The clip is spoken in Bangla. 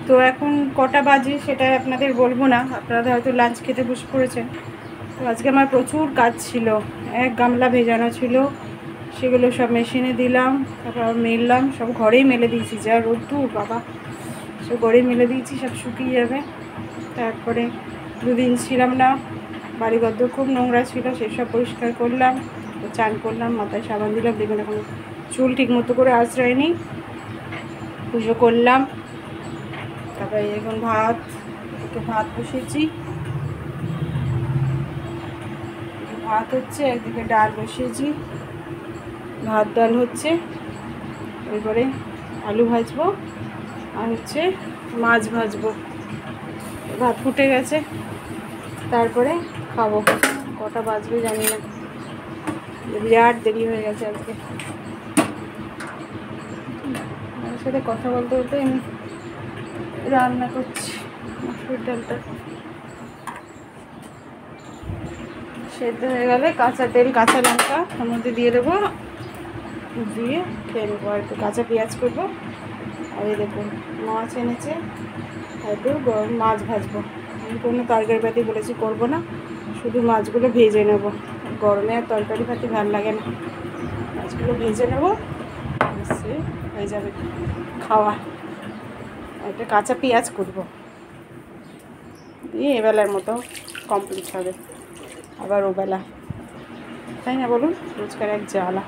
তো এখন কটা বাজে সেটা আপনাদের বলবো না, আপনারা হয়তো লাঞ্চ খেতে বসে পড়েছেন। তো আজকে আমার প্রচুর কাজ ছিল, এক গামলা ভেজানো ছিল, সেগুলো সব মেশিনে দিলাম, তারপর মেললাম, সব ঘরেই মেলে দিয়েছি, যা রোদ্দুর বাবা, সব ঘরেই মেলে দিয়েছি, সব শুকিয়ে যাবে। তারপরে 2 দিন ছিলাম না, বাড়িঘর খুব নোংরা ছিল, সেসব পরিষ্কার করলাম, চান করলাম, মাথায় সাবান দিলাম, দেখুন এখন চুল ঠিক মতো করে আঁচড়ায়নি, পুজো করলাম। তারপরে এখন ভাত বসিয়েছি, ভাত হচ্ছে, একদিকে ডাল বসিয়েছি, ভাত ডাল হচ্ছে, এরপরে আলু ভাজবো আর হচ্ছে মাছ ভাজবো। ভাত ফুটে গেছে, তারপরে খাবো। কটা বাজবে জানি না, বিরাট দেরি হয়ে গেছে আজকে। আমার সাথে কথা বলতে বলতে আমি রান্না করছি। মসুর ডালটা সেদ্ধ হয়ে গেলে কাঁচা তেল, কাঁচা লঙ্কা তার মধ্যে দিয়ে দেবো, দিয়ে খেয়ে নেবো। আর একটু কাঁচা পেঁয়াজ করবো। আর এই দেখুন মাছ এনেছে, একটু গরম মাছ ভাজবো। আমি কোনো তরকারি পাতি বলেছি করবো না, শুধু মাছগুলো ভেজে নেব। গরমে আর তরকারি পাতি ভালো লাগে না, মাছগুলো ভেজে নেবো, সে হয়ে যাবে খাওয়া। একটা কাঁচা পেঁয়াজ করবো, দিয়ে এবেলার মতো কমপ্লিট হবে। আবার ওবেলা, তাই না বলুন, রোজকার এক জ্বালা।